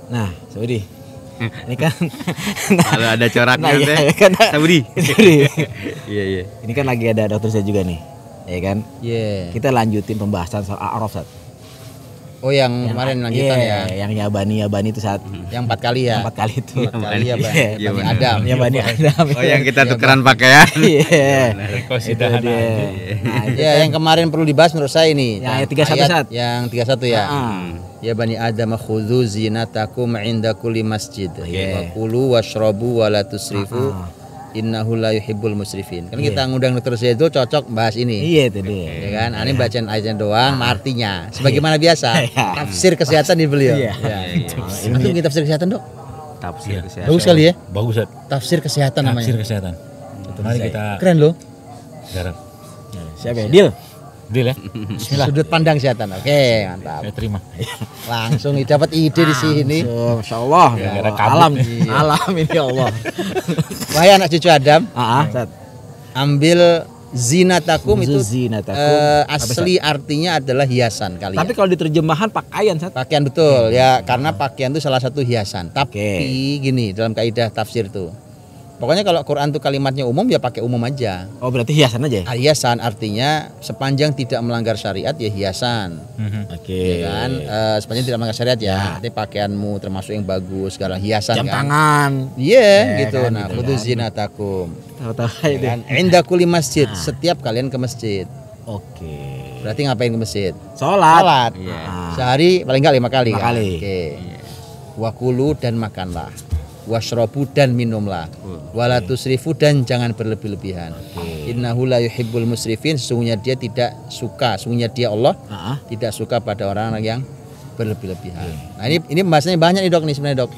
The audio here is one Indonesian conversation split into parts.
Nah, Saudi. Ini kan Kalau ada coraknya iya, teh. kan. Saudi. Saudi. Iya, iya. Ini kan lagi ada dokter saya juga nih. Ya kan? Iya. Kita lanjutin pembahasan soal A'raf, Sat. Oh yang kemarin lanjutan iya, ya. yang Yabani itu saat Yang 4 kali ya. 4 kali itu. 4 kali ya, Bang. Iya, Iya, Bani benar. Adam. Ya Bani Adam. Oh, yang kita Iya, tukeran pakaian. Iya. Kosidahan Itu dia. aja. Nah, itu Ya, kan yang kemarin perlu dibahas menurut saya ini. Yang ayat 31, Sat. Yang 31 ya. Ah. Ya Bani Adam khudzu zinatakum 'inda kulli masjid. Oke. Wa kulu washrabu wa la tusrifu. Ah. Innahu la yuhibbul musrifin. Kan kita ngundang Dr. Zaidul cocok bahas ini. Iya itu dia. Ya kan, ini bacaan ayatnya doang, artinya sebagaimana biasa. Iya. Tafsir kesehatan di beliau. Iya. Ya. Ini Antum tafsir kesehatan, Dok? Tafsir kesehatan. Bagus sekali ya. Bagus, Sat. Tafsir kesehatan Tafsir namanya. kesehatan. Mari kita Keren loh. garap. Siapa ya? Deal. Deal ya. Bismillah. Sudut pandang kesehatan. Oke, mantap. Saya terima. Langsung dapat ide di sini. Masya Allah. Gara-gara kabut. Alam, alam ini ya Allah. Wahai anak cucu Adam, Sat. ambil zinatakum itu Zinatakum. asli artinya adalah hiasan kalian. Tapi kalau diterjemahan pakaian, Sat. Pakaian betul ya, karena pakaian itu salah satu hiasan. Tapi Oke. gini dalam kaidah tafsir tuh. Pokoknya kalau Quran tuh kalimatnya umum ya pakai umum aja. Oh berarti hiasan aja ya? Hiasan artinya sepanjang tidak melanggar syariat ya hiasan. Oke. Ya kan? Sepanjang tidak melanggar syariat ya. Nanti pakaianmu termasuk yang bagus, segala hiasan Jam kan. tangan. Iya gitu. kan, Nah, gitu khudzu kan. zinatakum. Tahu-tahu Ya aja. kan? Inda kulli masjid, setiap kalian ke masjid. Oke. Berarti ngapain ke masjid? Sholat. Salat. Iya. Sehari paling enggak 5 kali 5 kan? kali. Oke. Wakulu dan makanlah. Washrobu dan minumlah. Wala tusrifu dan jangan berlebih-lebihan. Innahu la yuhibbul musrifin, sesungguhnya dia tidak suka, sesungguhnya dia Allah tidak suka pada orang yang berlebih-lebihan. Nah, ini pembahasannya banyak nih, Dok, nih sebenarnya, Dok.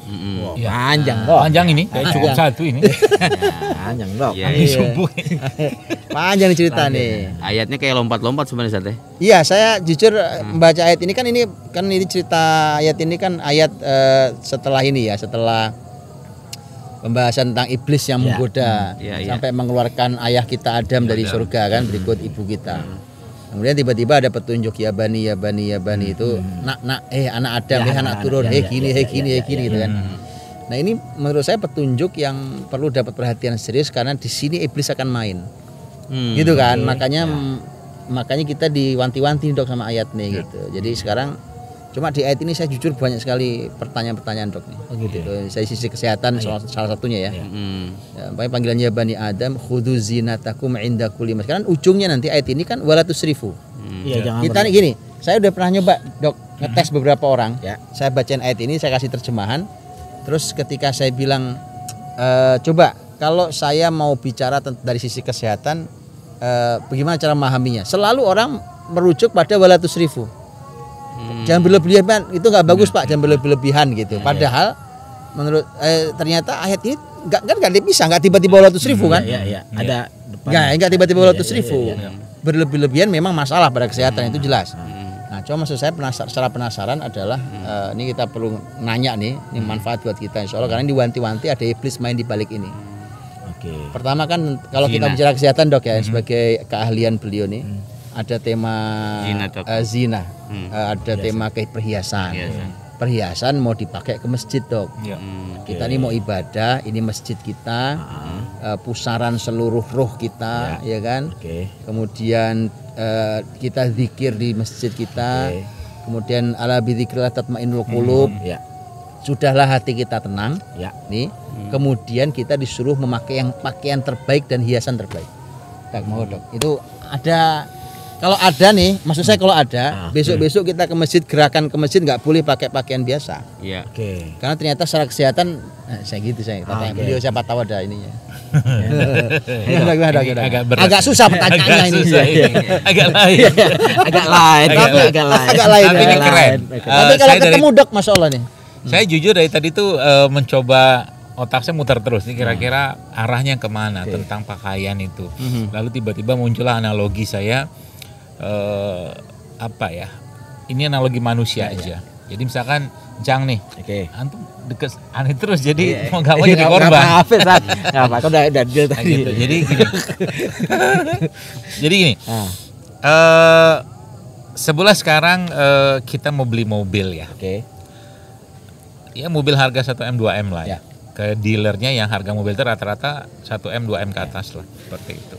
Iya. Panjang kok. Panjang ini, kayak cukup Panjang. satu ini. Panjang dok. Iya, Angin iya. subuh. Panjang nih cerita nih. Ayatnya kayak lompat-lompat sebenarnya, Sat. Iya, saya jujur membaca ayat ini kan ini cerita ayat ini kan ayat setelah ini ya, setelah pembahasan tentang iblis yang menggoda Iya, iya. sampai mengeluarkan ayah kita Adam dari surga kan, berikut ibu kita. Kemudian tiba-tiba ada petunjuk ya bani itu anak Adam, anak turun, gini gitu kan. Nah, ini menurut saya petunjuk yang perlu dapat perhatian serius karena di sini iblis akan main. Gitu kan. Makanya kita diwanti-wanti, Dok, sama ayat nih gitu. Jadi sekarang cuma di ayat ini saya jujur banyak sekali pertanyaan-pertanyaan, Dok nih. Gitu. Saya sisi kesehatan salah satunya ya. Ya, panggilannya Bani Adam khudzu zinatakum 'inda kulli masjid. Kan ujungnya nanti ayat ini kan wala tusrifu. Iya jangan. Kita nih gini, saya udah pernah nyoba, Dok, ngetes beberapa orang. Ya. Saya bacain ayat ini, saya kasih terjemahan. Terus ketika saya bilang coba kalau saya mau bicara dari sisi kesehatan, bagaimana cara memahaminya? Selalu orang merujuk pada wala tusrifu. Jangan berlebihan, itu nggak bagus Pak, jangan berlebihan gitu. Padahal menurut ternyata ayat ini nggak bisa, nggak tiba-tiba wala tusrifu kan? Iya. Ada depan. Nggak tiba-tiba wala tusrifu. Berlebih-lebihan memang masalah pada kesehatan itu jelas. Nah, cuma maksud saya secara penasaran adalah ini kita perlu nanya nih, ini manfaat buat kita insya Allah karena diwanti-wanti ada iblis main di balik ini. Oke. Pertama kan kalau kita bicara kesehatan, Dok, ya sebagai keahlian beliau nih ada tema zina, ada tema perhiasan. Perhiasan mau dipakai ke masjid, Dok. Kita ini mau ibadah, ini masjid kita, pusaran seluruh roh kita, ya kan. Kemudian kita zikir di masjid kita. Kemudian ala bidzikrillah tatmainnul qulub. Sudahlah hati kita tenang. Nih. Kemudian kita disuruh memakai yang pakaian terbaik dan hiasan terbaik. Tak mau, Dok. Itu ada. Kalau ada nih, maksud saya kalau ada, besok-besok kita ke masjid, gerakan ke masjid nggak boleh pakai pakaian biasa. Iya. Karena ternyata secara kesehatan, saya gitu saya. Tanya beliau siapa tahu ada ininya. Agak berat. Agak susah pertanyaannya ini. Agak lain. Agak lain. Agak lain. Tapi ini keren. Tapi kalau ketemu, Dok, Masya Allah nih. Saya jujur dari tadi tuh mencoba, otak saya muter terus nih kira-kira arahnya kemana tentang pakaian itu. Lalu tiba-tiba muncullah analogi saya, apa ya? Ini analogi manusia aja. Jadi misalkan Jang nih, antum deket aneh terus jadi mau gak mau jadi korban. Nggak apa, udah deal tadi. Gitu. Jadi gini. Jadi gini. Sebulan sekarang kita mau beli mobil ya. ya mobil harga 1M 2M lah ya. Ya. Ke dealernya yang harga mobil itu rata-rata 1M 2M ke atas lah, seperti itu.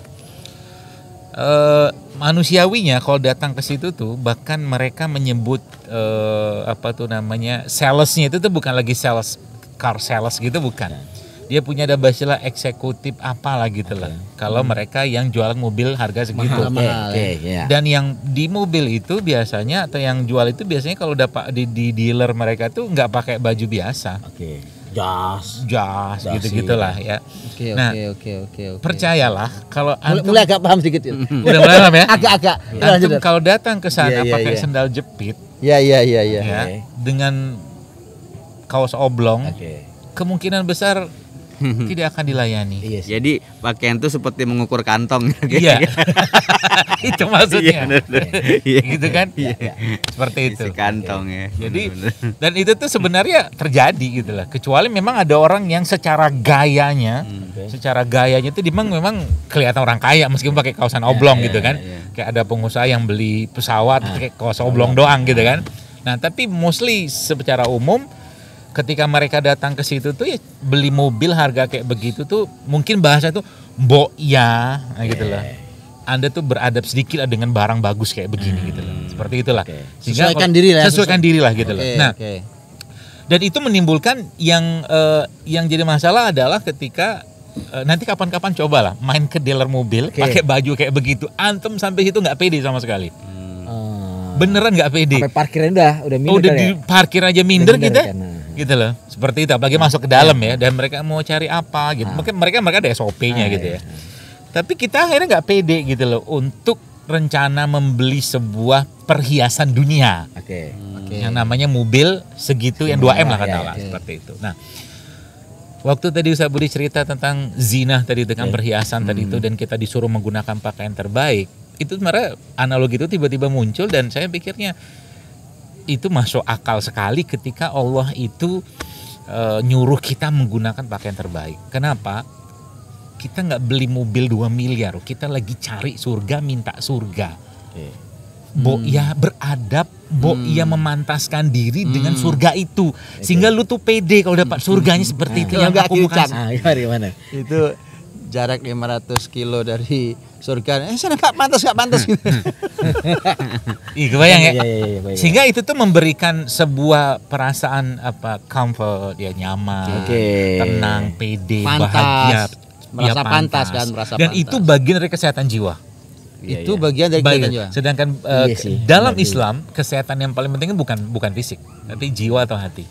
Manusiawinya kalau datang ke situ tuh bahkan mereka menyebut salesnya itu tuh bukan lagi sales, car sales gitu, bukan. Dia punya ada istilah eksekutif apalah gitu lah. Kalau mereka yang jualan mobil harga segitu. Mahal. ya. Dan yang di mobil itu biasanya atau yang jual itu biasanya kalau dapat di dealer mereka tuh nggak pakai baju biasa. Oke. Jas. Jas Dasi. gitu-gitulah ya. Oke. Nah, Oke. percayalah kalau antum Mulai agak paham sedikit ya. udah mulai paham ya. Agak. Antum kalau datang ke sana Iya, pakai iya. sendal jepit Iya. ya, dengan kaos oblong, Oke. kemungkinan besar tidak akan dilayani. Iya sih. Jadi pakaian tuh seperti mengukur kantong. Iya. Itu maksudnya. Iya. Gitu kan? Seperti itu. Isi kantong ya. Jadi dan itu tuh sebenarnya terjadi gitu lah. Kecuali memang ada orang yang secara gayanya itu memang kelihatan orang kaya meskipun pakai kaosan oblong gitu kan. Kayak ada pengusaha yang beli pesawat pakai kaos oblong doang gitu kan. Nah, tapi mostly secara umum ketika mereka datang ke situ tuh ya beli mobil harga kayak begitu tuh mungkin bahasa tuh mbok ya gitu lah. Anda tuh beradab sedikit lah dengan barang bagus kayak begini gitu loh. Seperti itulah. Sehingga Sesuaikan diri lah. Sesuaikan diri lah gitu loh. Nah, Oke. dan itu menimbulkan yang jadi masalah adalah ketika nanti kapan-kapan cobalah main ke dealer mobil pakai baju kayak begitu, antum sampai situ nggak pede sama sekali. Beneran nggak pede. Sampai parkirnya udah minder Udah kan ya? di parkir aja minder Udah kita. kan, nah. Gitu loh. Seperti itu apalagi masuk ke dalam ya, dan mereka mau cari apa gitu. Mungkin mereka ada SOP-nya gitu ya. Tapi kita akhirnya nggak pede gitu loh untuk rencana membeli sebuah perhiasan dunia. Oke. Yang namanya mobil segitu yang 2M lah katakanlah seperti itu. Nah, waktu tadi Ustaz Budi cerita tentang zina tadi dengan perhiasan tadi itu dan kita disuruh menggunakan pakaian terbaik, itu sebenarnya analogi itu tiba-tiba muncul dan saya pikirnya itu masuk akal sekali ketika Allah itu nyuruh kita menggunakan pakaian terbaik. Kenapa? Kita nggak beli mobil 2 miliar, kita lagi cari surga, minta surga. Ya beradab, ya memantaskan diri dengan surga itu, sehingga lu tuh pede kalau dapat surganya seperti itu yang aku bukan. Gimana? Itu jarak 500 kilo dari surga. Sana nggak pantas gitu. Ih, kebayang ya. Iya. Sehingga itu tuh memberikan sebuah perasaan comfort, ya nyaman, tenang, pede, Pantas. bahagia, Merasa pantas kan, merasa dan pantas. itu bagian dari kesehatan jiwa. Itu bagian dari kesehatan jiwa. Sedangkan Iya sih, dalam benar Islam kesehatan yang paling penting bukan fisik, tapi jiwa atau hati.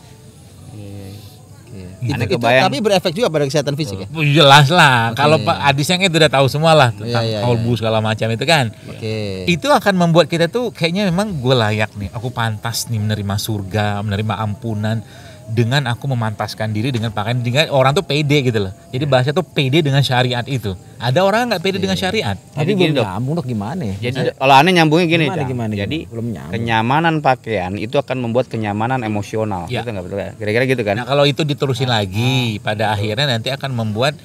Aneh Itu kebayang. tapi berefek juga pada kesehatan fisik ya. Jelas lah, kalau Pak Adis yang itu udah tahu semua lah tentang Iya. kolbu segala macam itu kan. Oke. Itu akan membuat kita tuh kayaknya memang gue layak nih, aku pantas nih menerima surga, menerima ampunan dengan aku memantaskan diri dengan pakaian, dengan orang tuh pede gitu loh. Jadi bahasa tuh pede dengan syariat itu. Ada orang nggak pede dengan syariat. Tapi gini, belum Dok. nyambung dok gimana ya? Jadi kalau aneh nyambungnya gini, Gimana? Jadi Belum nyambung. kenyamanan pakaian itu akan membuat kenyamanan emosional. Ya. Gitu nggak betul ya? Kira-kira gitu kan? Nah kalau itu diterusin lagi, pada akhirnya nanti akan membuat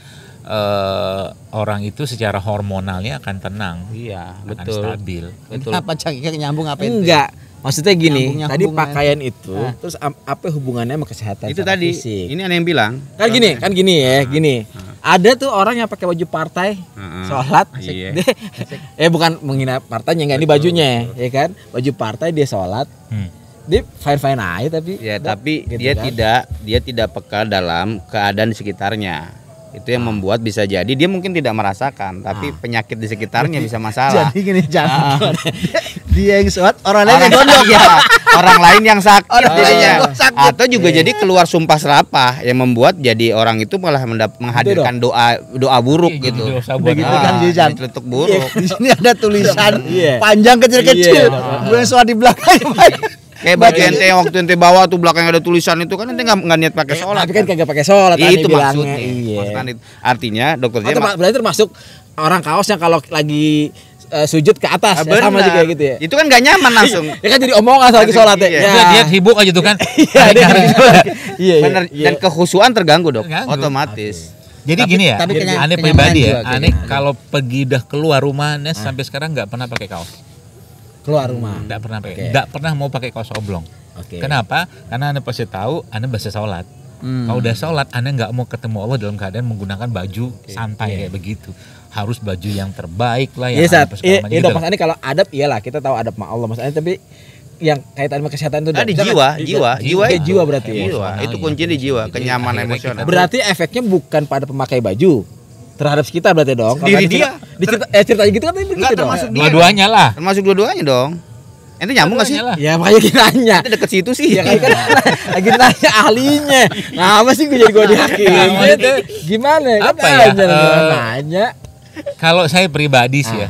orang itu secara hormonalnya akan tenang, Iya, akan betul. stabil. Betul. Apa cakiknya nyambung apa itu? Enggak. Maksudnya gini, Nyambungnya tadi hubungan. pakaian itu, terus apa hubungannya sama kesehatan? Itu secara tadi. fisik? Ini aneh yang bilang. Kan gini ya, gini. Ada tuh orang yang pakai baju partai, sholat, Iya. bukan menghina partainya, enggak ini bajunya, ya kan? Baju partai dia sholat, dia fine aja tapi. Ya, tapi gitu dia kan. tidak peka dalam keadaan di sekitarnya. Itu yang membuat bisa jadi dia mungkin tidak merasakan, tapi penyakit di sekitarnya bisa masalah. Jadi gini jangan. Dia yang sholat, orang lain yang gondok. Iya, orang lain yang sakit Orang lain jadinya. yang sakit. Atau juga jadi keluar sumpah serapah yang membuat jadi orang itu malah menghadirkan doa buruk Iya, gitu. jadi dosa buat Begitu orang. kan Jizan. Jadi celetuk buruk. Di sini ada tulisan Iya. panjang kecil-kecil. Iya. Gue yang sholat di belakang. Kayak baju ente yang waktu ente bawa tuh belakangnya ada tulisan itu kan ente nggak niat pakai sholat. Tapi kan kagak pakai sholat, Itu aneh bilangnya. maksudnya. Iya. Maksudnya artinya dokter Oh, berarti termasuk orang kaos yang kalau lagi sujud ke atas ya, sama juga kayak gitu ya. Itu kan gak nyaman langsung. Ya kan jadi omongan lagi sholat ya. Iya. Udah dia sibuk aja tuh kan. Iya. Bener. Dan kehusuan terganggu dok, Terganggu. otomatis. Jadi Tapi- gini ya, tapi aneh kenyamanan pribadi ya, juga, aneh kalau pergi udah keluar rumahnya sampai sekarang nggak pernah pakai kaos, Keluar rumah. nggak pernah pakai, nggak pernah mau pakai kaos oblong. Oke. Kenapa? Karena Anda pasti tahu Anda bisa sholat. Kalau udah sholat, Anda nggak mau ketemu Allah dalam keadaan menggunakan baju santai kayak begitu. Harus baju yang terbaik lah, yang Iya dong, Mas Ani, kalau adab iyalah kita tahu adab sama Allah Mas Ani, tapi yang kaitan sama kesehatan itu Tadi jiwa berarti ya. Jiwa. Itu kunci di jiwa, kenyamanan emosional. Berarti efeknya bukan pada pemakai baju, terhadap sekitar berarti dong. Diri dia. Ceritanya gitu kan begitu dong. Termasuk dua-duanya lah. Termasuk dua-duanya dong. Ente nyambung gak sih? Ya makanya kita nanya. Ente deket situ sih. Ya kan lagi nanya ahlinya. Nah, apa sih gue dihakimin? Gimana? Apa ya? Nanya. Kalau saya pribadi sih ya,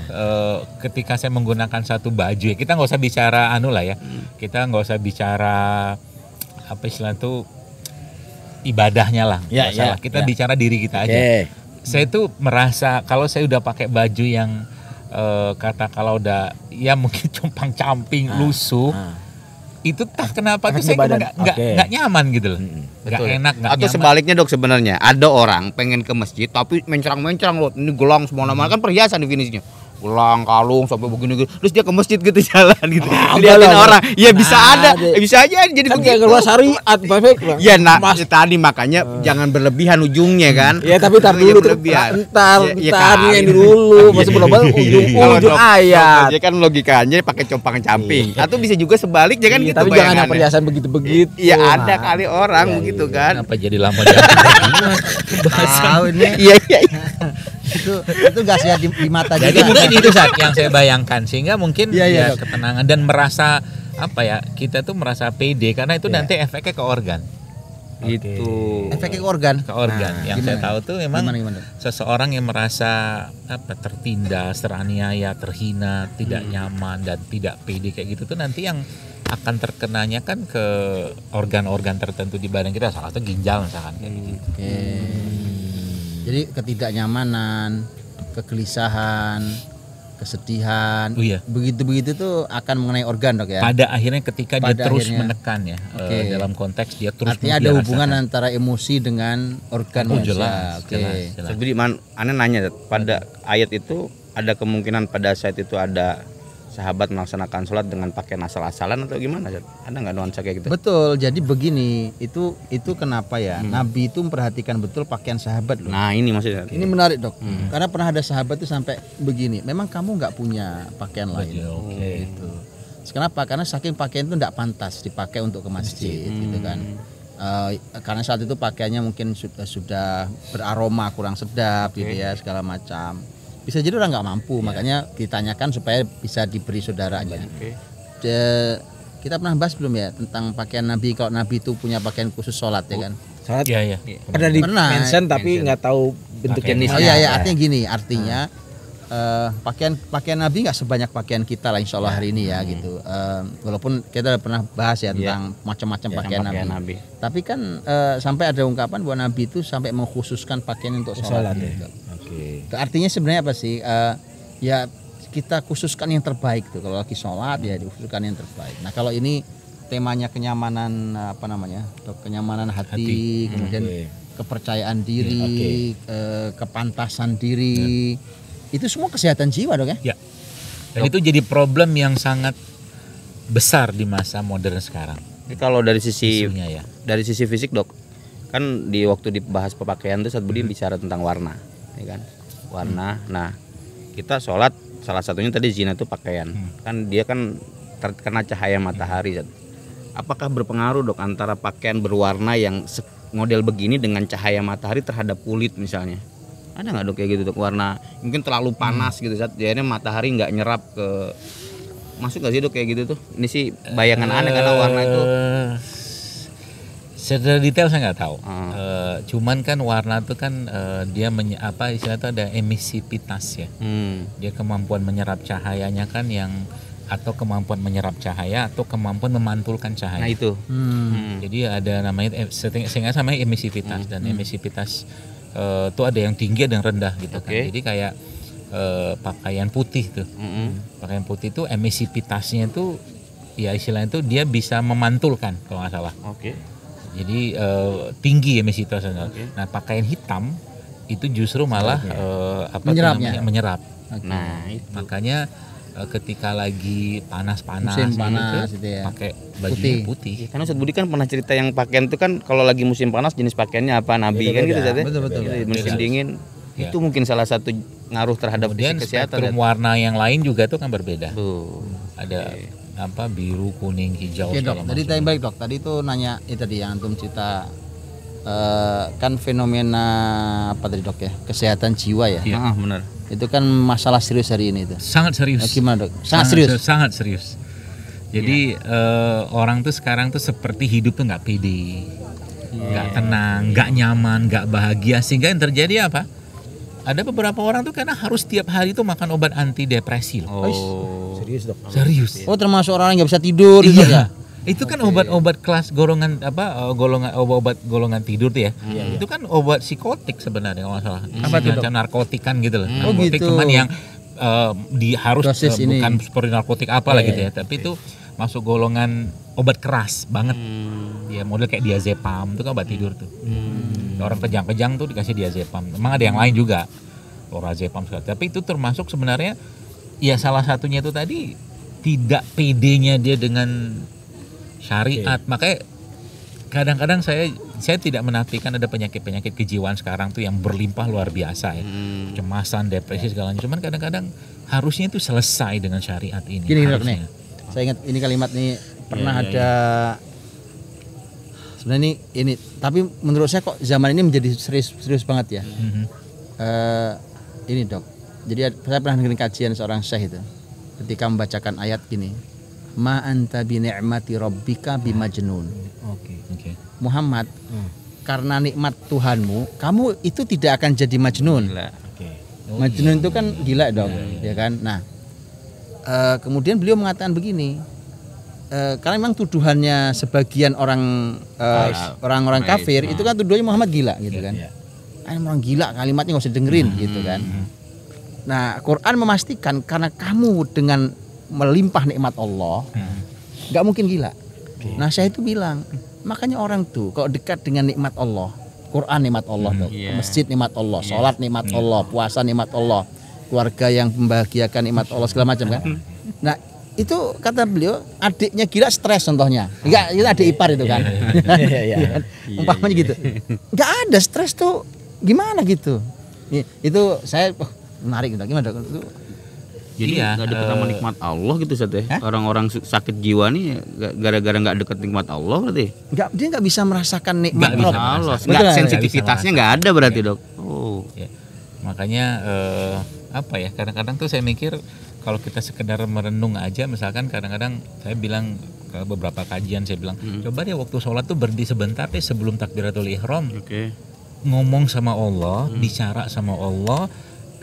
ketika saya menggunakan satu baju ya, kita nggak usah bicara kita nggak usah bicara apa istilah itu ibadahnya lah, kita bicara diri kita aja. Saya tuh merasa kalau saya udah pakai baju yang kalau udah ya mungkin compang-camping, lusuh, itu kenapa tuh saya nggak nyaman gitu loh. Nggak enak, nggak nyaman. Atau sebaliknya Dok, sebenarnya ada orang pengen ke masjid tapi mencerang-mencerang loh, ini gelang semua-mana kan perhiasan definisinya, gelang, kalung sampai begini, terus dia ke masjid gitu jalan gitu, liatin orang, ya bisa bisa aja jadi kan begitu. Keluar syariat, ya tadi makanya jangan berlebihan ujungnya kan. Ya tapi tar dulu, entar dulu, masih belum ujung ayat. Dia kan logikanya pakai compang-camping, atau bisa juga sebaliknya kan gitu. Tapi jangan yang perhiasan begitu-begitu. Iya ada kali orang begitu kan. Apa jadi lama jatuh ini? Iya. Itu gak sehat di mata. Jadi mungkin itu saat yang saya bayangkan, sehingga mungkin ketenangan dan merasa kita tuh merasa pede karena itu nanti efeknya ke organ. Itu efeknya ke organ. Yang saya tahu tuh memang seseorang yang merasa tertindas, teraniaya, terhina, tidak nyaman dan tidak pede kayak gitu tuh nanti yang akan terkenanya kan ke organ-organ tertentu di badan kita, salah satu ginjal misalkan kayak gitu. Jadi ketidaknyamanan, kegelisahan, kesedihan, begitu-begitu tuh akan mengenai organ Dok ya. Pada akhirnya ketika dia terus menekan ya, dalam konteks dia terus. Artinya ada hubungan antara emosi dengan organ manusia. Jelas. Jadi Anda nanya pada ayat itu ada kemungkinan pada saat itu ada sahabat melaksanakan sholat dengan pakaian asal-asalan atau gimana? Ada nggak nuansa kayak gitu? Betul. Jadi begini, itu kenapa ya? Nabi itu memperhatikan betul pakaian sahabat loh. Nah ini maksudnya. Ini menarik Dok. Karena pernah ada sahabat itu sampai begini. Memang kamu nggak punya pakaian lain. Gitu. Kenapa? Karena saking pakaian itu nggak pantas dipakai untuk ke masjid, gitu kan. Karena saat itu pakaiannya mungkin sudah beraroma kurang sedap, gitu ya, segala macam. Bisa jadi orang nggak mampu, makanya ditanyakan supaya bisa diberi saudaranya. Kita pernah bahas belum ya tentang pakaian Nabi, kalau Nabi itu punya pakaian khusus sholat ya kan? Sholat ya. Pernah di mention tapi nggak tahu bentuk jenisnya. Artinya pakaian Nabi nggak sebanyak pakaian kita lah insya Allah hari ini ya gitu. Walaupun kita pernah bahas ya tentang macam-macam pakaian Nabi. Tapi kan sampai ada ungkapan bahwa Nabi itu sampai mengkhususkan pakaian untuk sholat. Gitu. Artinya sebenarnya apa sih? Ya kita khususkan yang terbaik tuh. Kalau lagi sholat ya dikhususkan yang terbaik. Nah kalau ini temanya kenyamanan kenyamanan hati. Kemudian kepercayaan diri, kepantasan diri. Itu semua kesehatan jiwa Dok ya? Dan itu jadi problem yang sangat besar di masa modern sekarang. Jadi kalau dari sisi fisik Dok, kan di waktu dibahas pemakaian itu saat Budi bicara tentang warna, ya kan? Warna. Nah, kita sholat salah satunya tadi zina itu pakaian. Kan dia kan terkena cahaya matahari. Apakah berpengaruh Dok antara pakaian berwarna yang model begini dengan cahaya matahari terhadap kulit misalnya? Ada nggak Dok kayak gitu Dok, warna mungkin terlalu panas gitu saat jadinya matahari nggak nyerap ke, masuk nggak sih Dok kayak gitu tuh? Ini sih bayangan aneh karena warna itu. Secara detail saya nggak tahu. Cuman kan warna itu kan dia istilah itu ada emisivitas ya. Dia kemampuan menyerap cahayanya kan yang atau kemampuan menyerap cahaya atau kemampuan memantulkan cahaya. Nah itu. Jadi ada namanya sehingga sama emisivitas dan emisivitas itu ada yang tinggi ada yang rendah gitu kan. Jadi kayak pakaian putih tuh. Pakaian putih itu emisivitasnya itu ya istilahnya itu dia bisa memantulkan kalau nggak salah. Jadi tinggi emisivitasnya. Nah pakaian hitam itu justru malah menyerap. Nah itu. Makanya ketika lagi panas-panas, musim panas gitu ya, pakai baju putih. Karena Ustaz Budi kan pernah cerita yang pakaian itu kan kalau lagi musim panas jenis pakaiannya apa, Nabi kan gitu Ustaz ya. Betul. Musim dingin itu mungkin salah satu ngaruh terhadap kesehatan. Spektrum warna yang lain juga tuh kan berbeda. Ada apa, biru, kuning, hijau. Oke Dok, tadi tanya balik Dok, tadi tuh nanya itu tadi yang antum cerita kan fenomena apa tadi Dok ya, kesehatan jiwa ya. Benar. Itu kan masalah serius hari ini itu. Sangat serius. Gimana Dok? Sangat serius. Jadi orang tuh sekarang tuh seperti hidup tuh nggak pede, nggak tenang, nggak nyaman, nggak bahagia, sehingga yang terjadi apa? Ada beberapa orang tuh karena harus tiap hari tuh makan obat anti depresi loh. Serius Dok. Oh termasuk orang yang nggak bisa tidur gitu ya? Itu kan obat-obat kelas golongan apa, obat golongan tidur tuh ya. Itu kan obat psikotik sebenarnya kalau salah. Apa tuh narkotikan gitu loh. Narkotik gitu. cuman yang harus bukan ini. seperti narkotik apa lah gitu ya. Tapi itu masuk golongan obat keras banget. Ya model kayak diazepam itu kan obat tidur tuh. Orang kejang-kejang tuh dikasih diazepam. Memang ada yang lain juga. Lorazepam segala. Tapi itu termasuk sebenarnya ya salah satunya itu tadi tidak pedenya dia dengan syariat. Makanya kadang-kadang saya tidak menafikan ada penyakit-penyakit kejiwaan sekarang tuh yang berlimpah luar biasa ya. Kecemasan, depresi segala macam. Cuman kadang-kadang harusnya itu selesai dengan syariat ini. Gini Dok nih. Saya ingat ini kalimat nih pernah ada sebenarnya ini tapi menurut saya kok zaman ini menjadi serius banget ya. Ini Dok. Jadi saya pernah dengerin kajian seorang syekh itu ketika membacakan ayat gini. Ma anta bi ni'mati rabbika bimajnun. Oke. Muhammad, karena nikmat Tuhanmu, kamu itu tidak akan jadi majnun. Majnun itu kan gila dong, ya kan? Nah, kemudian beliau mengatakan begini, karena memang tuduhannya sebagian orang-orang kafir itu kan tuduhannya Muhammad gila, gitu kan? Orang gila, kalimatnya nggak usah dengerin, gitu kan? Nah, Quran memastikan karena kamu dengan melimpah nikmat Allah, nggak mungkin gila. Nah, saya itu bilang, makanya orang tuh kalau dekat dengan nikmat Allah, Quran nikmat Allah, masjid nikmat Allah, sholat nikmat Allah, puasa nikmat Allah, keluarga yang membahagiakan nikmat Allah segala macam kan. Nah, itu kata beliau adiknya gila stres contohnya. Enggak, itu adik ipar itu kan. Umpamanya gitu. Enggak ada stres tuh gimana gitu. Itu saya menarik gitu. Gimana itu? Jadi nggak dekat sama nikmat Allah gitu Ustaz ya. Orang-orang sakit jiwa nih gara-gara nggak dekat nikmat Allah berarti. Dia nggak bisa merasakan nikmat Allah. Sensitivitasnya nggak ada berarti Dok. Ya. Makanya apa ya? Kadang-kadang tuh saya mikir kalau kita sekedar merenung aja, misalkan kadang-kadang saya bilang ke beberapa kajian saya bilang, coba deh waktu sholat tuh berhenti sebentar deh sebelum takbiratul ihram. Ngomong sama Allah, bicara sama Allah,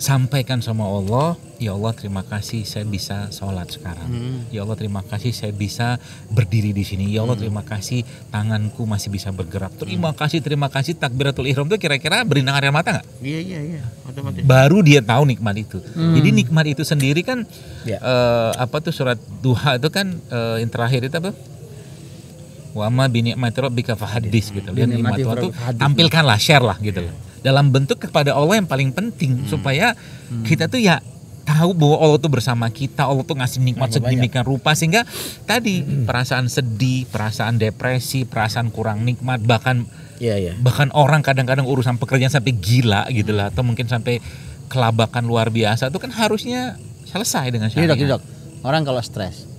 sampaikan sama Allah, ya Allah terima kasih saya bisa sholat sekarang. Ya Allah terima kasih saya bisa berdiri di sini. Ya Allah terima kasih tanganku masih bisa bergerak. Terima kasih takbiratul ihram itu kira-kira berinang air mata nggak? Iya. Otomatis. Baru dia tahu nikmat itu. Jadi nikmat itu sendiri kan apa tuh surat Duha itu kan yang terakhir itu apa? Wa ma bi ni'mati rabbika fahaddits gitu. Dan nikmat Tuhan tuh tampilkanlah, share lah gitu loh. Dalam bentuk kepada Allah yang paling penting supaya kita tuh ya tahu bahwa Allah tuh bersama kita, Allah tuh ngasih nikmat sedemikian rupa sehingga tadi perasaan sedih, perasaan depresi, perasaan kurang nikmat, bahkan orang kadang-kadang urusan pekerjaan sampai gila gitu lah, atau mungkin sampai kelabakan luar biasa itu kan harusnya selesai dengan syariat. Ini dok, orang kalau stres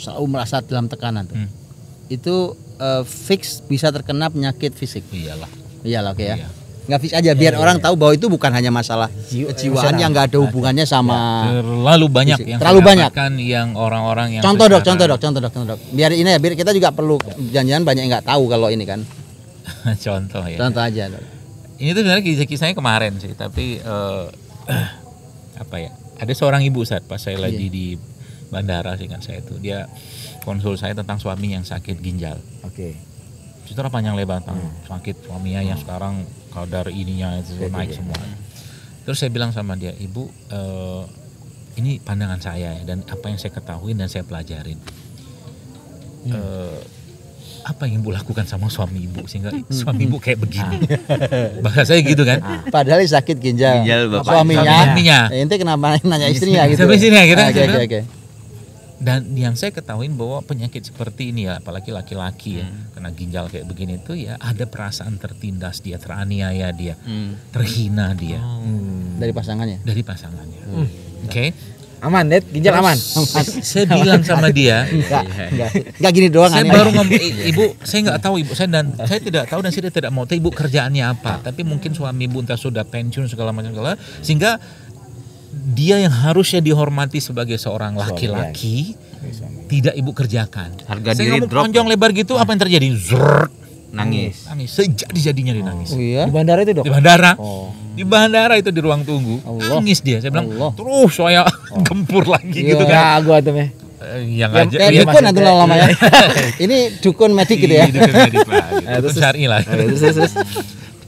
selalu merasa dalam tekanan tuh, itu fix bisa terkena penyakit fisik. Iyalah oke ya. Nggak fix aja biar orang tahu bahwa itu bukan hanya masalah kejiwaan yang nggak ada hubungannya sama terlalu banyak fisik. Terlalu banyak yang orang-orang yang contoh dok biar ini ya biar kita juga perlu jangan banyak yang nggak tahu kalau ini kan contoh aja dok. Ini tuh sebenarnya kisahnya kemarin sih tapi apa ya, ada seorang ibu saat pas saya lagi di bandara seingat saya itu dia konsul saya tentang suami yang sakit ginjal. Cerita panjang lebar tentang sakit suaminya yang sekarang kadar ininya itu naik semua. Terus saya bilang sama dia, ibu ini pandangan saya dan apa yang saya ketahui dan saya pelajarin. Apa yang ibu lakukan sama suami ibu sehingga suami ibu kayak begini? Bahasa saya gitu kan. Padahal sakit ginjal bapak suaminya. Ente kenapa nanya istrinya gitu? Sampai sini ya kita. Oke. Dan yang saya ketahui bahwa penyakit seperti ini ya, apalagi laki-laki ya, kena ginjal kayak begini tuh ya ada perasaan tertindas dia, teraniaya dia, terhina dia Dari pasangannya. Oke. Aman, Ded, ginjal aman. Saya bilang sama dia, Enggak gini doang. saya aneh. baru ngomong, ibu, saya nggak tahu ibu, saya tidak tahu dan saya tidak mau tahu ibu kerjaannya apa. Tapi mungkin suami ibu entah sudah pensiun segala macam sehingga dia yang harusnya dihormati sebagai seorang laki-laki tidak ibu kerjakan. Harga Saya diri ngomong drop. panjang lebar gitu, apa yang terjadi? Zrrrt, Nangis. sejadi-jadinya dia nangis. Oh iya. Di bandara itu, Dok. Di bandara, Oh. di bandara itu di ruang tunggu, Allah. nangis dia. Saya bilang Allah. terus saya gempur lagi gitu kan. Ya, gua tuh meh. Yang aja, Kayak ya, dukun nanti lama ya. Ini dukun medik gitu ya. Dukun medik lah, gitu. Dukun syar'i lah. Terus.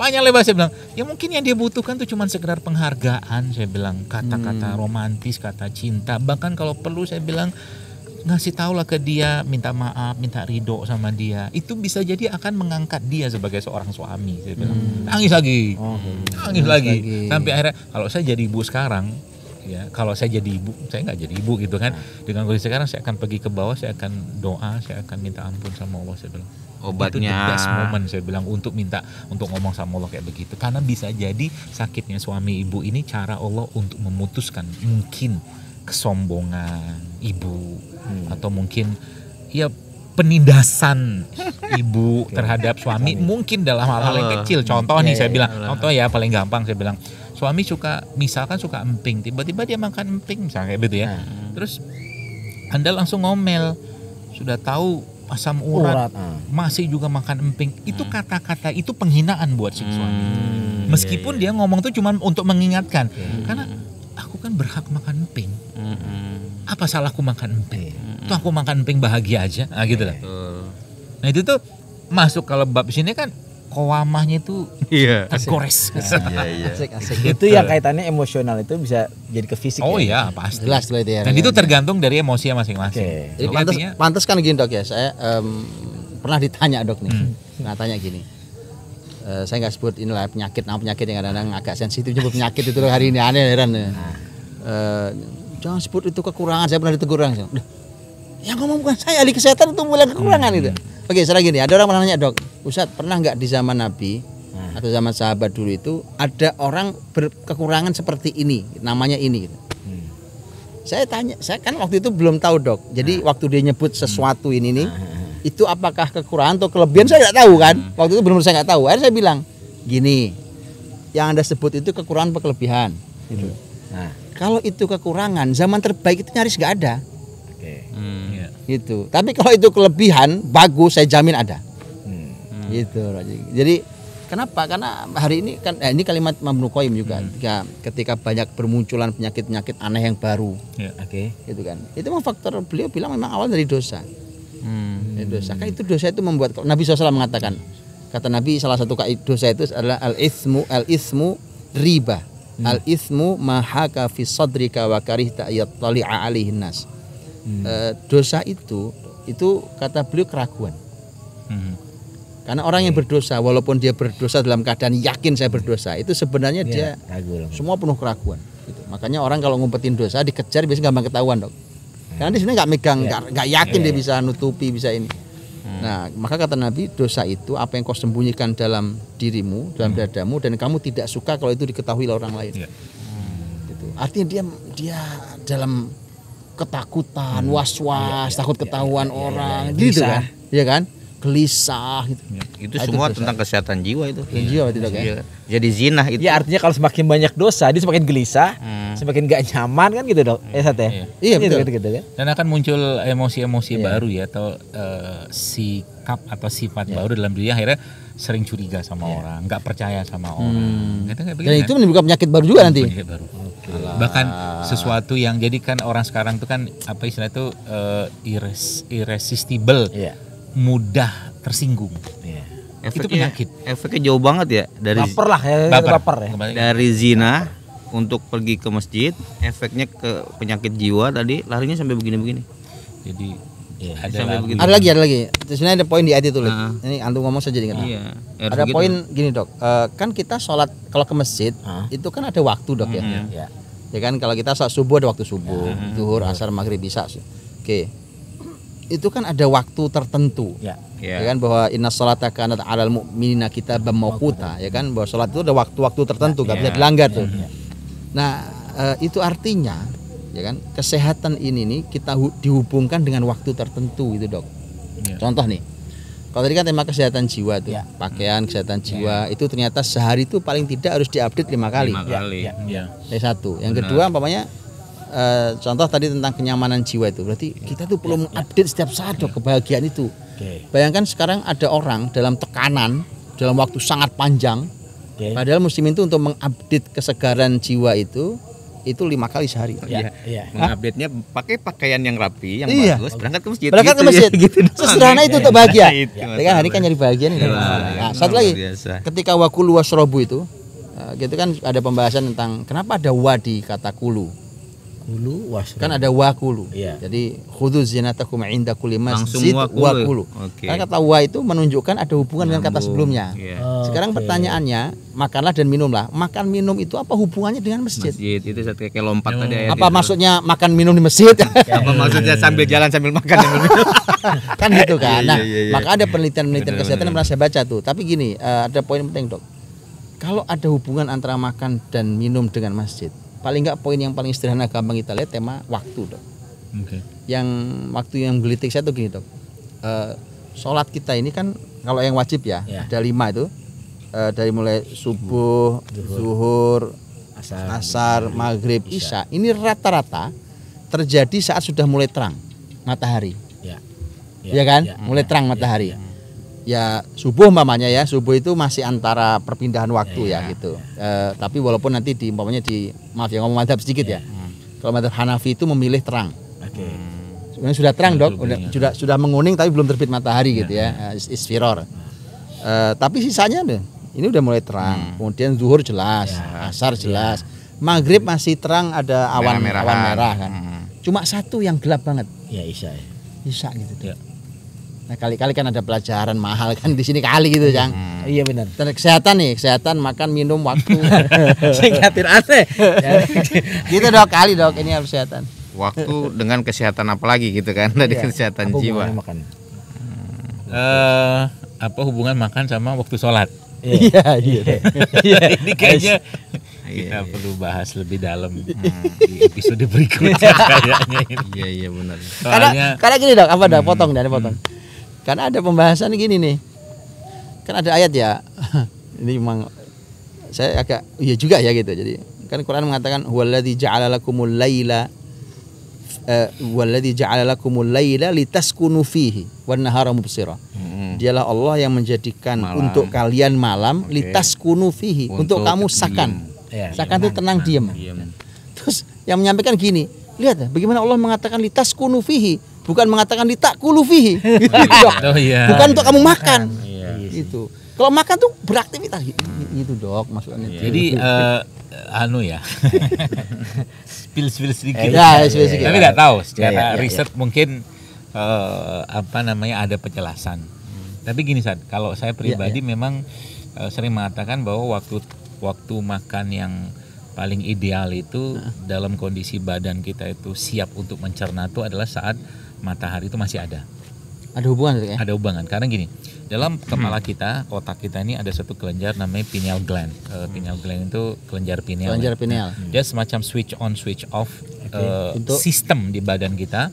Panjang lebar saya bilang, ya mungkin yang dia butuhkan tuh cuma sekedar penghargaan. Saya bilang kata-kata romantis, kata cinta. Bahkan kalau perlu saya bilang ngasih tahu lah ke dia, minta maaf, minta ridho sama dia. Itu bisa jadi akan mengangkat dia sebagai seorang suami. Saya bilang nangis lagi, nangis lagi. Sampai akhirnya kalau saya jadi ibu sekarang, ya kalau saya jadi ibu, saya nggak jadi ibu gitu kan. Dengan kondisi sekarang saya akan pergi ke bawah, saya akan doa, saya akan minta ampun sama Allah. Saya bilang Obatnya. itu the best moment saya bilang untuk ngomong sama Allah kayak begitu, karena bisa jadi sakitnya suami ibu ini cara Allah untuk memutuskan mungkin kesombongan ibu atau mungkin ya penindasan ibu terhadap suami mungkin dalam hal-hal yang kecil. Contoh nih saya bilang, contoh ya paling gampang saya bilang, suami misalkan suka emping, tiba-tiba dia makan emping misalnya kayak gitu ya. Terus Anda langsung ngomel, sudah tahu asam urat, masih juga makan emping. Itu kata-kata itu penghinaan buat si suami. Meskipun dia ngomong tuh cuma untuk mengingatkan, karena aku kan berhak makan emping. Apa salahku makan emping? Tuh aku makan emping bahagia aja, gitu lah. Nah itu tuh masuk kalau bab sini kan kawamahnya itu tergores. Asik. Itu yang kaitannya emosional itu bisa jadi ke fisik. Oh ya? iya pasti. Jelas itu ya. Dan itu tergantung dari emosi masing-masing. Oke. Jadi pantas kan gini Dok ya. Saya pernah ditanya Dok nih. Pernah tanya gini. Saya nggak sebut inilah penyakit yang kadang-kadang agak sensitif nyebut penyakit itu hari ini aneh heran. Jangan sebut itu kekurangan. Saya pernah ditegur orang. Yang ngomong bukan saya, ahli kesehatan itu mulai kekurangan itu. Oke, sekarang gini, ada orang pernah nanya, Dok, Ustadz pernah nggak di zaman Nabi atau zaman sahabat dulu itu ada orang berkekurangan seperti ini, namanya ini gitu. Saya tanya, saya kan waktu itu belum tahu, Dok. Jadi waktu dia nyebut sesuatu ini nih, itu apakah kekurangan atau kelebihan saya nggak tahu kan. Waktu itu benar-benar saya nggak tahu. Akhirnya saya bilang, gini, yang Anda sebut itu kekurangan atau kelebihan gitu. Nah, kalau itu kekurangan, zaman terbaik itu nyaris nggak ada. Gitu. Tapi kalau itu kelebihan, bagus, saya jamin ada. Gitu. Jadi kenapa? Karena hari ini kan ini kalimat Imam Ibnu Qayyim juga ketika banyak bermunculan penyakit-penyakit aneh yang baru. Gitu kan. Itu memang faktor beliau bilang memang awal dari dosa. Dari dosa. Kan itu dosa itu membuat Nabi SAW mengatakan, kata Nabi salah satu dosa itu adalah al-ismu riba. Al-ismu mahaka fi sadrika wa karihta yattali'a alaihin nas. Dosa itu kata beliau keraguan. Karena orang yang berdosa, walaupun dia berdosa dalam keadaan yakin saya berdosa, itu sebenarnya dia ragu, semua penuh keraguan. Gitu. Makanya orang kalau ngumpetin dosa dikejar biasanya gampang ketahuan, Dok. Karena dia sebenarnya nggak megang, nggak yakin dia bisa nutupi, bisa ini. Nah, maka kata Nabi, dosa itu apa yang kau sembunyikan dalam dirimu, dalam dadamu, dan kamu tidak suka kalau itu diketahui oleh orang lain. Gitu. Artinya dia dalam ketakutan, was-was, takut ketahuan orang, gitu kan? Iya kan? Gelisah gitu. Itu semua tentang kesehatan jiwa itu. Jiwa tidak kan? Jadi zina itu. Ya artinya kalau semakin banyak dosa, dia semakin gelisah, semakin gak nyaman kan gitu, Dok. Iya betul. Gitu kan? Dan akan muncul emosi-emosi baru ya, atau sikap atau sifat baru dalam diri, akhirnya sering curiga sama orang, nggak percaya sama orang. Dan itu menimbulkan penyakit baru juga nanti. Penyakit baru. Bahkan sesuatu yang jadikan orang sekarang itu kan apa istilah itu irresistible, mudah tersinggung. Itu penyakit. Efeknya jauh banget ya dari baper ya. Dari zina untuk pergi ke masjid, efeknya ke penyakit jiwa tadi larinya sampai begini-begini. Jadi ada lagi. Sebenarnya ada poin di ayat itu loh. Ini antum ngomong saja ingat. Ada poin gini, Dok. Kan kita sholat kalau ke masjid itu kan ada waktu, Dok ya. Ya kan kalau kita sholat subuh ada waktu subuh, zuhur, asar, maghrib, isya. Oke. Itu kan ada waktu tertentu. Ya kan, bahwa inna sholata kanat 'alal mu'minina kitaban mawquta, ya kan, bahwa sholat itu ada waktu-waktu tertentu, enggak bisa dilanggar tuh. Nah, itu artinya ya kan, kesehatan ini nih kita dihubungkan dengan waktu tertentu itu, Dok. Contoh nih. Kalau tadi kan tema kesehatan jiwa tuh, pakaian kesehatan jiwa itu ternyata sehari itu paling tidak harus diupdate 5 kali. 5 kali. Satu. Yang kedua umpamanya contoh tadi tentang kenyamanan jiwa itu, berarti kita tuh perlu mengupdate setiap saat, Dok, kebahagiaan itu. Bayangkan sekarang ada orang dalam tekanan dalam waktu sangat panjang, padahal muslimin itu untuk mengupdate kesegaran jiwa itu 5 kali sehari. Mengupdate-nya pakai pakaian yang rapi, yang bagus, berangkat ke masjid. Berangkat ke masjid. Gitu. Sesederhana itu untuk bahagia. Ya kan, hari kan nyari bahagia nih. Nah, satu lagi, ketika wakulu wasrobu itu, gitu kan ada pembahasan tentang kenapa ada wa di kata kulu. Kan ada wakulu. Jadi khudzu zinatakum 'inda kulli masjid wakulu. Karena kata wa itu menunjukkan ada hubungan dengan kata sebelumnya. Sekarang pertanyaannya, makanlah dan minumlah. Makan minum itu apa hubungannya dengan masjid? Itu satu kayak lompat tadi ayat. Apa maksudnya makan minum di masjid? Apa maksudnya sambil jalan sambil makan dan minum? Kan gitu kan. Nah, maka ada penelitian kesehatan yang pernah saya baca tuh. Tapi gini, ada poin penting, Dok. Kalau ada hubungan antara makan dan minum dengan masjid, paling enggak poin yang paling sederhana gampang kita lihat tema waktu, Dok. Yang waktu yang gelitik saya tuh gini, Dok. Sholat kita ini kan kalau yang wajib ya, ada 5 itu, dari mulai subuh, zuhur, asar, maghrib, isya. Ini rata-rata terjadi saat sudah mulai terang matahari. Ya kan, mulai terang matahari. Ya subuh umpamanya ya, subuh itu masih antara perpindahan waktu ya gitu. Tapi walaupun nanti umpamanya maaf ya ngomong madzhab sedikit ya. Kalau madzhab Hanafi itu memilih terang. Sebenarnya sudah terang, Dok, sudah menguning tapi belum terbit matahari gitu ya, isfiror. Tapi sisanya deh, ini udah mulai terang. Kemudian zuhur jelas, asar jelas, maghrib masih terang, ada awan merah kan. Cuma satu yang gelap banget. Isya gitu. Nah, kali-kali kan ada pelajaran mahal kan di sini kali gitu, Cang. Iya benar. Dan kesehatan nih, kesehatan makan minum waktu. Singkatin aneh. Gitu, Dok, kali, Dok, ini harus kesehatan. Waktu dengan kesehatan apa lagi gitu kan? Tadi kesehatan jiwa. Apa hubungan makan sama waktu sholat? Iya. Ini kayaknya kita perlu bahas lebih dalam di episode berikutnya kayaknya ini. Iya benar. Karena gini, Dok, apa dah potong. Karena ada pembahasan gini nih. Kan ada ayat ya. Ini memang saya agak iya juga ya gitu. Jadi kan Quran mengatakan huwallazi ja'ala lakumul laila litaskunu fihi wan nahara mubsira. Dialah Allah yang menjadikan untuk kalian malam litaskunu fihi, untuk kamu sakan. Sakan itu tenang diam. Terus yang menyampaikan gini, lihat bagaimana Allah mengatakan litaskunu fihi, bukan mengatakan litakulu fihi. Bukan untuk kamu makan. Gitu. Kalau makan tuh beraktivitas gitu, Dok, maksudnya. Jadi spill sedikit. Tapi nggak tahu secara riset mungkin ada penjelasan. Tapi gini, Sad, kalau saya pribadi memang sering mengatakan bahwa waktu makan yang paling ideal itu dalam kondisi badan kita itu siap untuk mencerna itu adalah saat matahari itu masih ada. Ada hubungan ya? Ada hubungan karena gini, dalam kepala kita, otak kita ini ada satu kelenjar namanya pineal gland. Pineal gland itu kelenjar pineal. Dia semacam switch on switch off sistem di badan kita.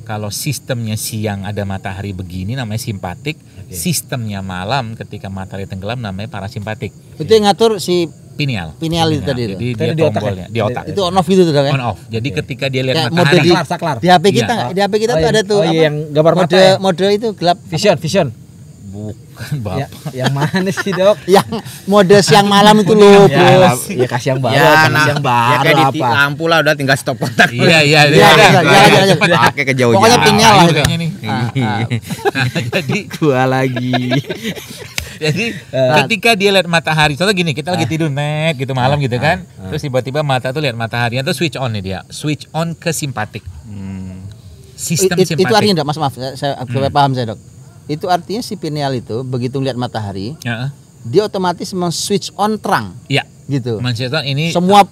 Kalau sistemnya siang ada matahari begini namanya simpatik, sistemnya malam ketika matahari tenggelam namanya parasimpatik. Itu yang ngatur si pineal itu tadi. Jadi dia tombolnya di otak. Itu on off gitu tuh, kan? On off. Jadi ketika dia lihat matahari saklar. Di HP kita, tuh ada tuh yang gambar mode itu gelap vision. Bukan, Bapak. Yang mana sih, Dok? Yang mode siang malam itu loh, Bro. Ya kasih yang baru, yang baru ya kayak di lampu lah udah tinggal stop kotak. Iya. Pakai ke jauh-jauh. Pokoknya pinyal lah kayaknya nih. Jadi gua lagi. Jadi ketika dia lihat matahari, contoh gini, kita lagi tidur gitu malam gitu kan. Terus tiba-tiba mata tuh lihat matahari, itu switch on nih dia. Switch on ke simpatik. Sistem simpatik. Itu artinya, Dok, maaf, saya paham saya, Dok. Itu artinya si pineal itu begitu lihat matahari, dia otomatis men-switch on terang. Ya. Gitu. Men-switch ini semua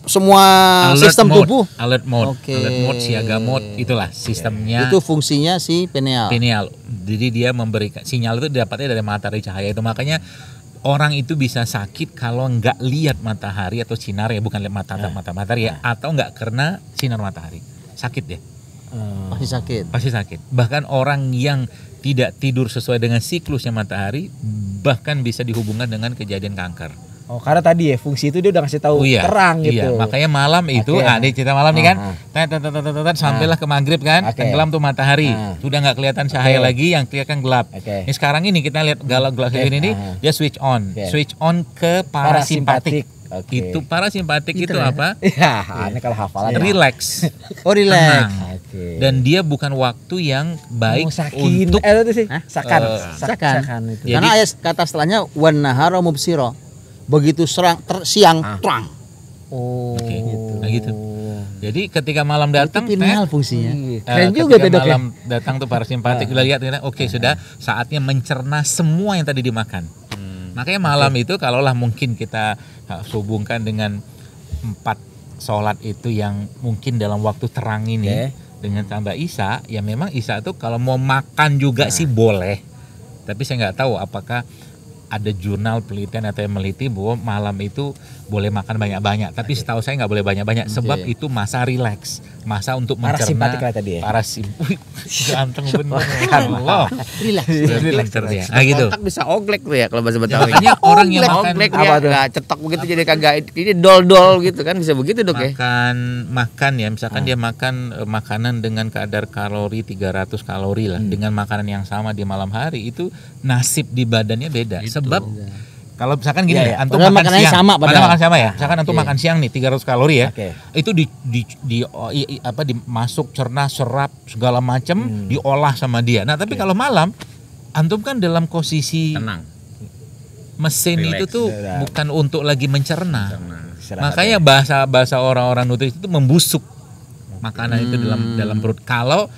sistem mode, tubuh. Alert mode, alert mode, siaga mode, itulah sistemnya. Itu fungsinya si pineal. Jadi dia memberikan sinyal itu dapatnya dari matahari cahaya itu, makanya orang itu bisa sakit kalau nggak lihat matahari atau sinar ya, bukan lihat matahari ya, atau nggak kena sinar matahari, sakit dia. Pasti sakit. Bahkan orang yang tidak tidur sesuai dengan siklusnya matahari bahkan bisa dihubungkan dengan kejadian kanker. Oh, karena tadi ya fungsi itu dia udah ngasih tahu terang gitu. Iya, makanya malam itu ada cerita malam nih kan. Sampailah ke maghrib kan, tenggelam tuh matahari. Sudah nggak kelihatan cahaya lagi, yang kelihatan gelap. Ini sekarang ini kita lihat gelap ini dia switch on. Switch on ke parasimpatik. Itu parasimpatik itu apa? Ya, ini kalau hafalan. Relax. Relax. Dan dia bukan waktu yang baik untuk sakan itu. Karena ayat kata setelahnya wan nahara mubsira. Begitu siang terang. Nah gitu. Jadi ketika malam datang, pineal fungsinya. Keren juga tuh dok. Malam datang tuh parasimpatik, kita lihat oke, sudah saatnya mencerna semua yang tadi dimakan. Makanya malam itu kalaulah mungkin kita hubungkan dengan 4 sholat itu yang mungkin dalam waktu terang ini dengan tambah Isya, ya memang Isya itu kalau mau makan juga sih boleh. Tapi saya nggak tahu apakah ada jurnal penelitian atau yang meliti bahwa malam itu boleh makan banyak-banyak. Tapi setahu saya nggak boleh banyak-banyak sebab itu masa rileks, masa untuk mencerna. Parasimpatik lah tadi ya. Ganteng bener. Allah. Rileks ya. Nah gitu. Otak bisa oglek tuh ya kalau bahasa Betawi. Makanya orang yang makan oglek ya nggak cetok begitu jadi kagak ini dol-dol gitu kan, bisa begitu dok ya. Makan ya, misalkan dia makan makanan dengan kadar kalori 300 kalori lah, dengan makanan yang sama di malam hari, itu nasib di badannya beda. Sebab kalau misalkan gini antum makan siang, makan sama ya. Misalkan antum makan siang nih 300 kalori ya. Itu dimasuk, cerna, serap segala macam, diolah sama dia. Nah, tapi kalau malam antum kan dalam posisi tenang. Mesin relax, itu tuh bukan untuk lagi mencerna. Makanya bahasa orang-orang nutrisi itu membusuk makanan itu dalam perut. Kalau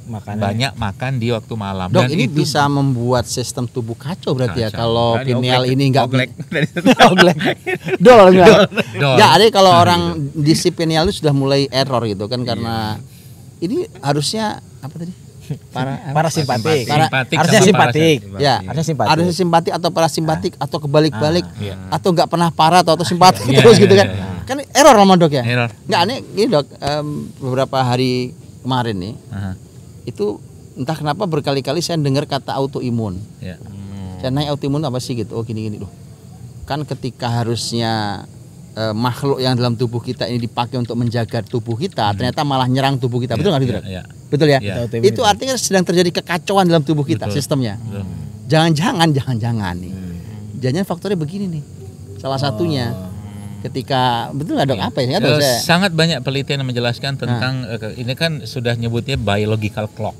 banyak makan di waktu malam. Dok, dan ini itu bisa membuat sistem tubuh kacau berarti ya kalau pineal ini enggak oglek. Dol. Ya, ada kalau orang di si pineal itu sudah mulai error gitu kan, karena ini harusnya apa tadi? Parasimpatik. Harusnya simpatik. Ya, harusnya simpatik atau parasimpatik atau kebalik-balik atau enggak pernah para atau simpatik terus gitu kan. Kan error sama dok ya? Enggak, ini dok, beberapa hari kemarin nih. Itu entah kenapa berkali-kali saya dengar kata autoimun. Saya nanya autoimun apa sih gitu. Oh gini loh. Kan ketika harusnya makhluk yang dalam tubuh kita ini dipakai untuk menjaga tubuh kita, ternyata malah nyerang tubuh kita. Betul nggak gitu? Betul ya? Itu artinya sedang terjadi kekacauan dalam tubuh kita, sistemnya. Jangan-jangan nih. Jangan faktornya begini nih. Salah satunya ketika betul nggak dok apa ya? Sangat banyak penelitian yang menjelaskan tentang ini kan sudah nyebutnya biological clock,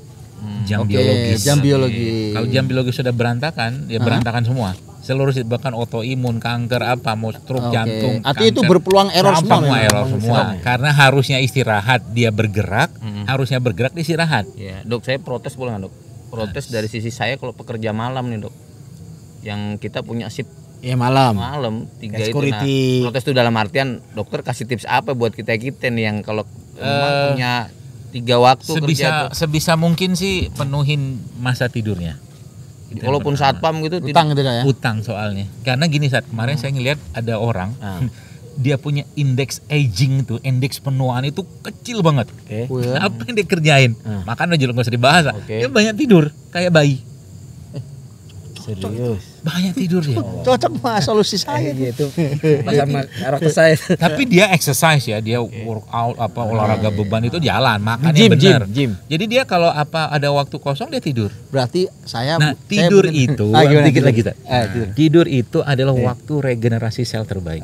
jam biologis. Jam biologis. Kalau jam biologis sudah berantakan, ya berantakan semua. Seluruh bahkan autoimun, kanker apa, mau stroke jantung. Artinya itu berpeluang error semua. Karena harusnya istirahat dia bergerak, harusnya bergerak dia istirahat. Ya, dok, saya protes boleh nggak dok? Protes dari sisi saya kalau pekerja malam nih dok, yang kita punya shift. Ya malam 3 itu. Nah, protes itu dalam artian dokter kasih tips apa buat kita nih yang kalau punya 3 waktu kerja. Sebisa mungkin sih penuhin masa tidurnya. Walaupun satpam gitu utang soalnya. Karena gini, saat kemarin saya ngelihat ada orang dia punya indeks aging itu, indeks penuaan itu kecil banget. Apa yang dia kerjain? Makan aja nggak usah dibahas. Dia banyak tidur kayak bayi. Serius. Banyak tidur ya. Cocok sama solusi saya gitu. Sama karakter saya. Tapi dia exercise ya, dia workout olahraga beban itu jalan, makannya benar. Jadi dia kalau ada waktu kosong dia tidur. Berarti saya tidur itu dikit lagi tidur itu adalah waktu regenerasi sel terbaik.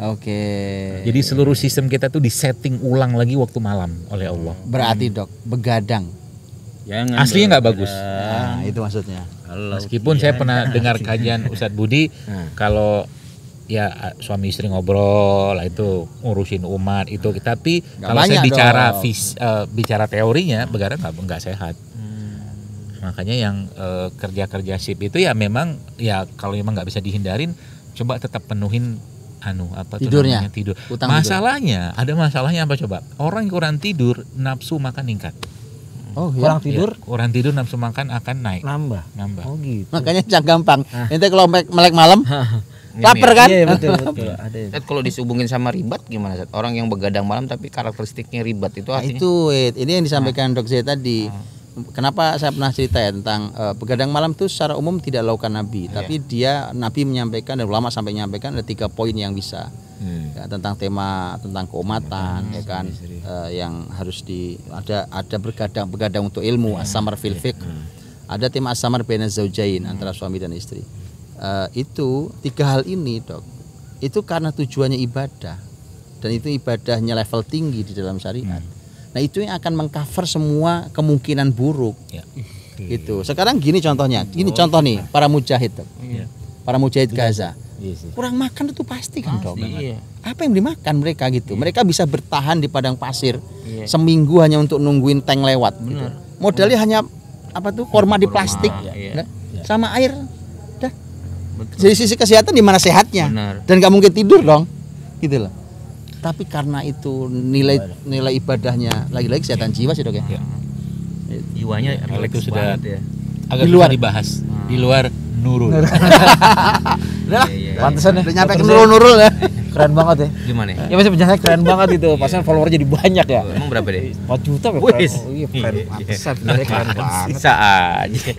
Jadi seluruh sistem kita tuh disetting ulang lagi waktu malam oleh Allah. Berarti dok, begadang aslinya nggak bagus. Nah, itu maksudnya. Meskipun saya pernah dengar kajian Ustadz Budi, kalau ya suami istri ngobrol lah itu ngurusin umat itu, tapi kalau saya bicara teorinya begadang nggak sehat. Makanya yang kerja shift itu ya memang ya kalau memang nggak bisa dihindarin, coba tetap penuhin tidurnya, tidur. Masalahnya, ada masalahnya apa coba? Orang yang kurang tidur, nafsu makan meningkat. Oh, kurang tidur? Ya, kurang tidur nafsu makan akan naik. Nambah. Oh gitu. Makanya jangan gampang. Ente kalau melek malam, lapar kan? Iya betul. Ada. Kalau dihubungin sama ribat gimana, Seth? Orang yang begadang malam tapi karakteristiknya ribat itu artinya? Ini yang disampaikan Dok Z tadi. Kenapa saya pernah cerita ya tentang begadang malam itu secara umum tidak dilakukan Nabi, tapi Nabi menyampaikan dan ulama sampai menyampaikan ada 3 poin yang bisa ya, tentang tema tentang keumatan, ya kan, yang harus ada begadang untuk ilmu, as-samar fil fiqh, ada tema as-samar baina zaujain antara suami dan istri. Itu 3 hal ini, Dok, itu karena tujuannya ibadah dan itu ibadahnya level tinggi di dalam syariat. Nah itu yang akan mengcover semua kemungkinan buruk. Gitu. Sekarang gini contohnya, contoh nih para mujahid, para mujahid Gaza, kurang makan itu pasti kan, Dok. Apa yang dimakan mereka gitu? Mereka bisa bertahan di padang pasir seminggu hanya untuk nungguin tank lewat. Gitu. Modalnya hanya korma di plastik, sama air. Dah. Dari sisi kesehatan di mana sehatnya? Dan nggak mungkin tidur dong, gitu loh. Tapi karena itu nilai ibadahnya lagi-lagi kesehatan jiwa sih, Dok ya. Jiwanya itu sudah ya. Agak di luar dibahas. Di luar Nurul. Udah, pantesan ya. Udah nyampe ke Nurul ya. Keren banget ya. Gimana ya? Ya masih penjelasannya keren banget itu. Pasalnya follower jadi banyak ya. Emang berapa deh? 4 juta Wih. Iya, keren. Pantesan keren banget. Bisa aja.